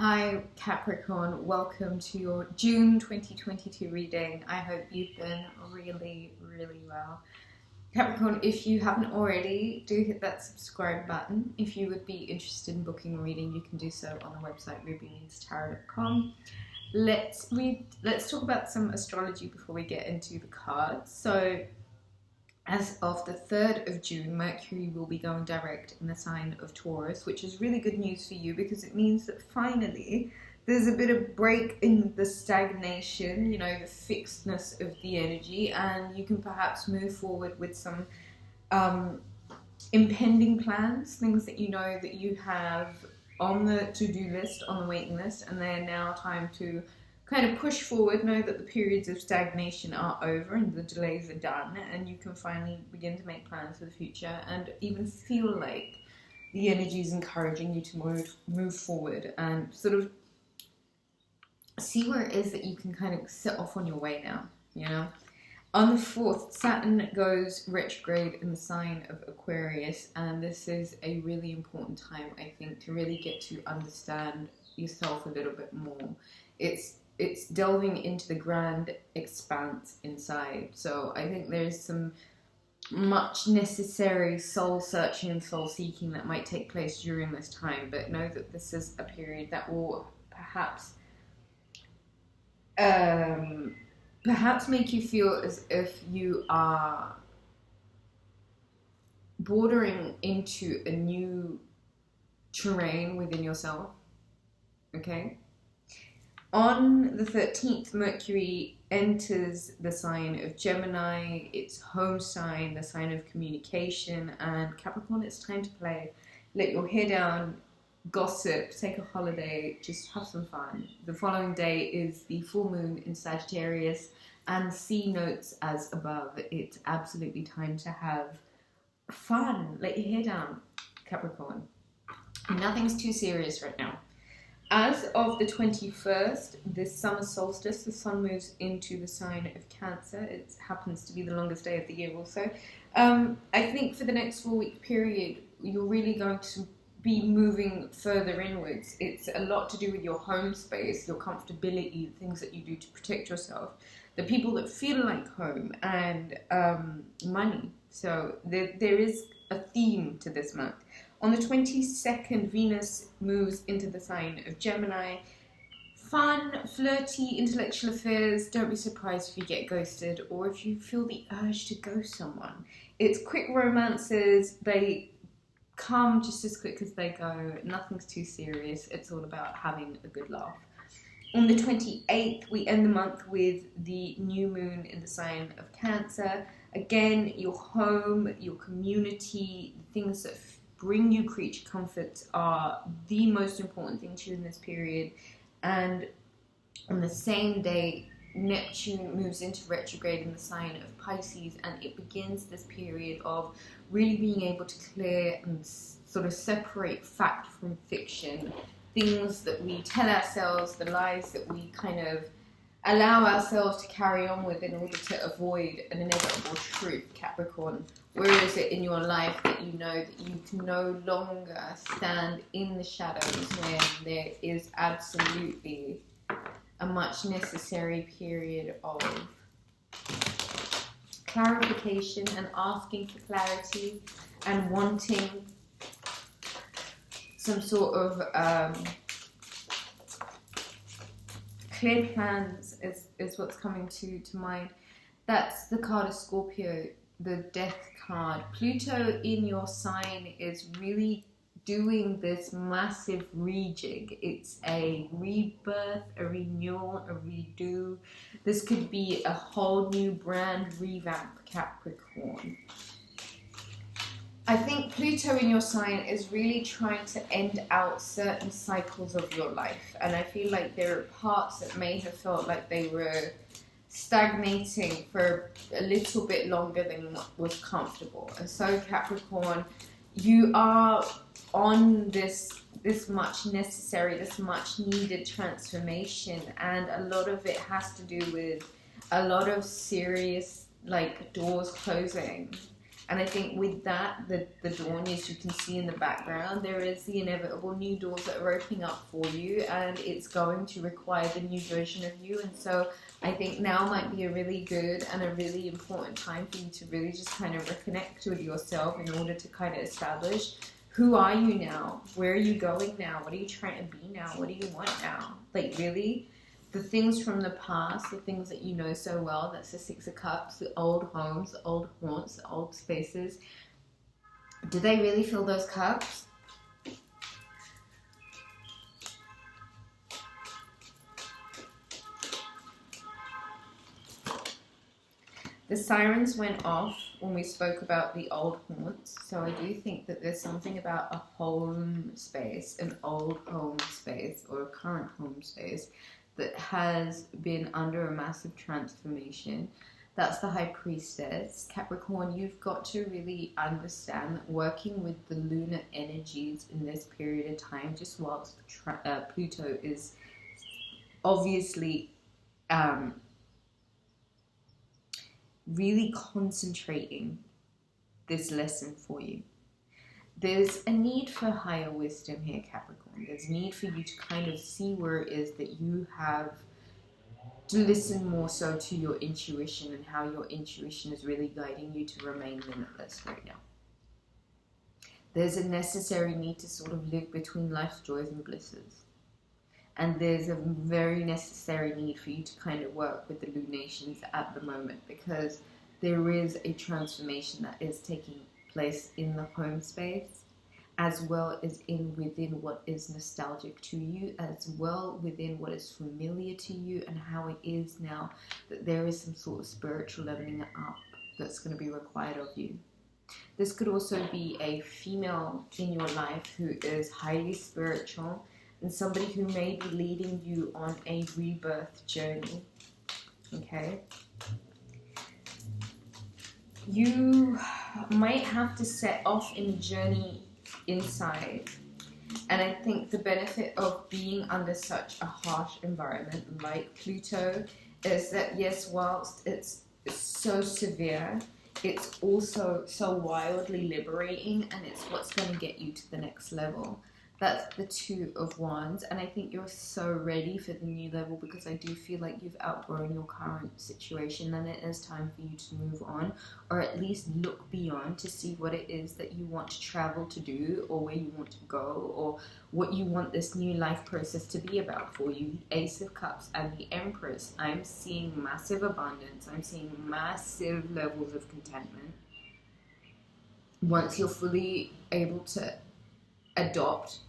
Hi Capricorn, welcome to your June 2022 reading. I hope you've been really well. Capricorn, if you haven't already, do hit that subscribe button. If you would be interested in booking a reading, you can do so on the website Rubyreadstarot.com. Let's talk about some astrology before we get into the cards. So as of the 3rd of June, Mercury will be going direct in the sign of Taurus, which is really good news for you because it means that finally there's a bit of break in the stagnation, the fixedness of the energy, and you can perhaps move forward with some impending plans, things that you know that you have on the to-do list, on the waiting list, and they're now time to kind of push forward, know that the periods of stagnation are over and the delays are done, and you can finally begin to make plans for the future and even feel like the energy is encouraging you to move forward and sort of see where it is that you can kind of set off on your way now, On the 4th, Saturn goes retrograde in the sign of Aquarius, and this is a really important time, I think, to really get to understand yourself a little bit more. It's delving into the grand expanse inside. So I think there's some much necessary soul searching and soul seeking that might take place during this time. But know that this is a period that will perhaps make you feel as if you are bordering into a new terrain within yourself. Okay? On the 13th, Mercury enters the sign of Gemini, its home sign, the sign of communication, and Capricorn, it's time to play. Let your hair down, gossip, take a holiday, just have some fun. The following day is the full moon in Sagittarius, and C notes as above. It's absolutely time to have fun. Let your hair down, Capricorn. Nothing's too serious right now. As of the 21st, this summer solstice, the sun moves into the sign of Cancer. It happens to be the longest day of the year also. I think for the next 4-week period, you're really going to be moving further inwards. It's a lot to do with your home space, your comfortability, the things that you do to protect yourself, the people that feel like home, and money. So there is a theme to this month. On the 22nd, Venus moves into the sign of Gemini. Fun, flirty, intellectual affairs. Don't be surprised if you get ghosted or if you feel the urge to ghost someone. It's quick romances. They come just as quick as they go. Nothing's too serious. It's all about having a good laugh. On the 28th, we end the month with the new moon in the sign of Cancer. Again, your home, your community, the things that bring you creature comforts are the most important thing to you in this period. And on the same day, Neptune moves into retrograde in the sign of Pisces, and it begins this period of really being able to clear and sort of separate fact from fiction, things that we tell ourselves, the lies that we kind of allow ourselves to carry on with in order to avoid an inevitable truth, Capricorn. Where is it in your life that you know that you can no longer stand in the shadows when there is absolutely a much necessary period of clarification and asking for clarity and wanting some sort of clear plans is what's coming to mind. That's the card of Scorpio, the death card. Pluto in your sign is really doing this massive rejig. It's a rebirth, a renewal, a redo. This could be a whole new brand revamp, Capricorn. I think Pluto in your sign is really trying to end out certain cycles of your life. And I feel like there are parts that may have felt like they were stagnating for a little bit longer than what was comfortable. And so, Capricorn, you are on this much necessary, this much needed transformation. And a lot of it has to do with a lot of serious, doors closing And I think with that, the dawn, as you can see in the background, there is the inevitable new doors that are opening up for you, and it's going to require the new version of you. And so I think now might be a really good and a really important time for you to really just kind of reconnect with yourself in order to kind of establish, who are you now? Where are you going now? What are you trying to be now? What do you want now? Like, really, the things from the past, the things that you know so well, that's the Six of Cups, the old homes, the old haunts, the old spaces. Do they really fill those cups? The sirens went off when we spoke about the old haunts, so I do think that there's something about a home space, an old home space, or a current home space that has been under a massive transformation. That's the High Priestess. Capricorn, you've got to really understand that working with the lunar energies in this period of time, just whilst Pluto is obviously really concentrating this lesson for you. There's a need for higher wisdom here, Capricorn. There's a need for you to kind of see where it is that you have to listen more so to your intuition, and how your intuition is really guiding you to remain limitless right now. There's a necessary need to sort of live between life's joys and blisses. And there's a very necessary need for you to kind of work with the lunations at the moment, because there is a transformation that is taking place in the home space, as well as within what is nostalgic to you, as well within what is familiar to you, and how it is now that there is some sort of spiritual leveling up that's going to be required of you. This could also be a female in your life who is highly spiritual, and somebody who may be leading you on a rebirth journey, okay? You might have to set off in a journey inside, and I think the benefit of being under such a harsh environment like Pluto is that, yes, whilst it's so severe, it's also so wildly liberating, and it's what's going to get you to the next level. That's the Two of Wands, and I think you're so ready for the new level, because I do feel like you've outgrown your current situation, and it is time for you to move on, or at least look beyond to see what it is that you want to travel to do, or where you want to go, or what you want this new life process to be about for you. The Ace of Cups and the Empress, I'm seeing massive abundance, I'm seeing massive levels of contentment. Once you're fully able to adopt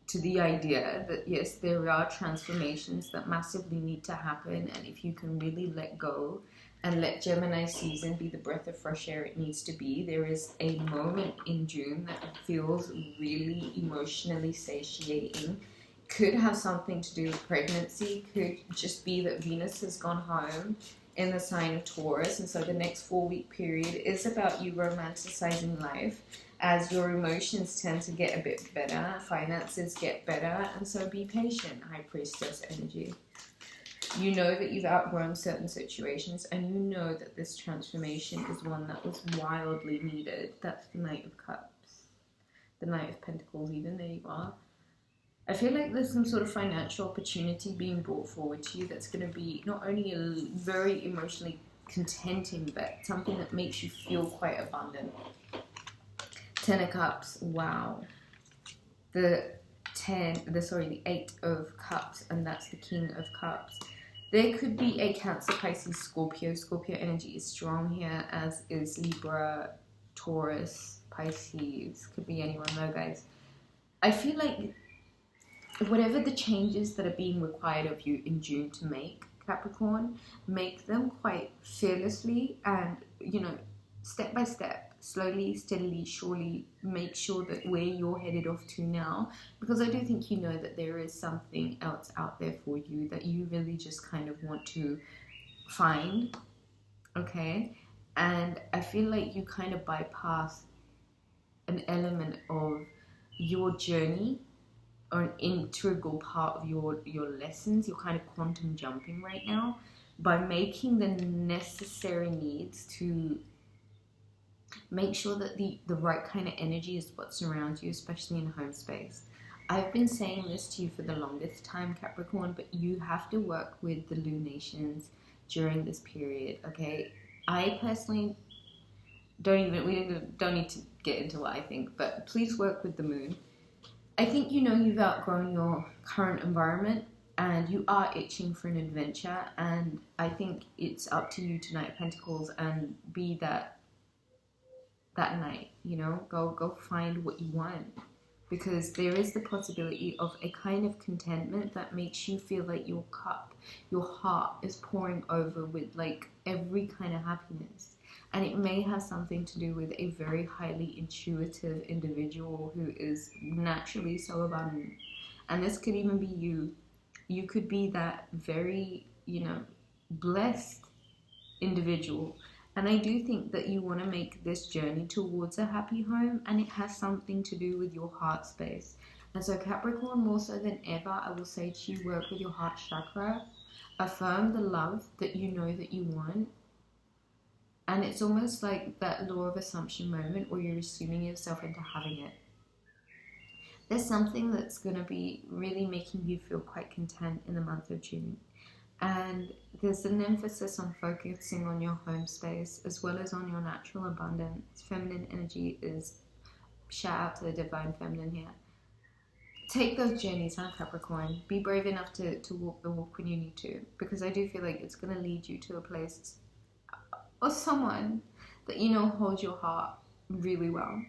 to the idea that, yes, there are transformations that massively need to happen, and if you can really let go and let Gemini season be the breath of fresh air it needs to be, there is a moment in June that feels really emotionally satiating. Could have something to do with pregnancy, could just be that Venus has gone home in the sign of Taurus, and so the next 4-week period is about you romanticizing life, as your emotions tend to get a bit better, finances get better, and so be patient, High Priestess energy. You know that you've outgrown certain situations, and you know that this transformation is one that was wildly needed. That's the Knight of Cups, the Knight of Pentacles even, there you are. I feel like there's some sort of financial opportunity being brought forward to you that's going to be not only a very emotionally contenting, but something that makes you feel quite abundant. 10 of Cups, wow. The 8 of Cups, and that's the King of Cups. There could be a Cancer, Pisces, Scorpio. Scorpio energy is strong here, as is Libra, Taurus, Pisces. Could be anyone though, guys. I feel like whatever the changes that are being required of you in June to make, Capricorn, make them quite fearlessly and, step by step. Slowly, steadily, surely make sure that where you're headed off to now, because I do think you know that there is something else out there for you that you really just kind of want to find, okay? And I feel like you kind of bypass an element of your journey, or an integral part of your lessons. You're kind of quantum jumping right now by making the necessary needs to Make sure that the right kind of energy is what surrounds you, especially in home space. I've been saying this to you for the longest time, Capricorn, but you have to work with the lunations during this period, okay? I personally we don't need to get into what I think, but please work with the moon. I think you've outgrown your current environment and you are itching for an adventure, and I think it's up to you to Knight of Pentacles and be that knight, go find what you want, because there is the possibility of a kind of contentment that makes you feel like your heart is pouring over with like every kind of happiness. And it may have something to do with a very highly intuitive individual who is naturally so abundant. And this could even be you. You could be that very, blessed individual. And I do think that you want to make this journey towards a happy home, and it has something to do with your heart space. And so Capricorn, more so than ever, I will say to you, work with your heart chakra. Affirm the love that you know that you want. And it's almost like that law of assumption moment where you're assuming yourself into having it. There's something that's going to be really making you feel quite content in the month of June. And there's an emphasis on focusing on your home space as well as on your natural abundance. Feminine energy is, shout out to the divine feminine here. Take those journeys, huh, Capricorn? Be brave enough to walk the walk when you need to, because I do feel like it's going to lead you to a place or someone that holds your heart really well.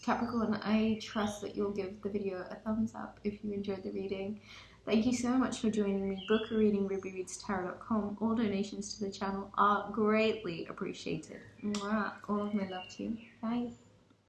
Capricorn, I trust that you'll give the video a thumbs up if you enjoyed the reading. Thank you so much for joining me. Book a reading, Rubyreadstarot.com. All donations to the channel are greatly appreciated. Mwah. All of my love to you. Bye.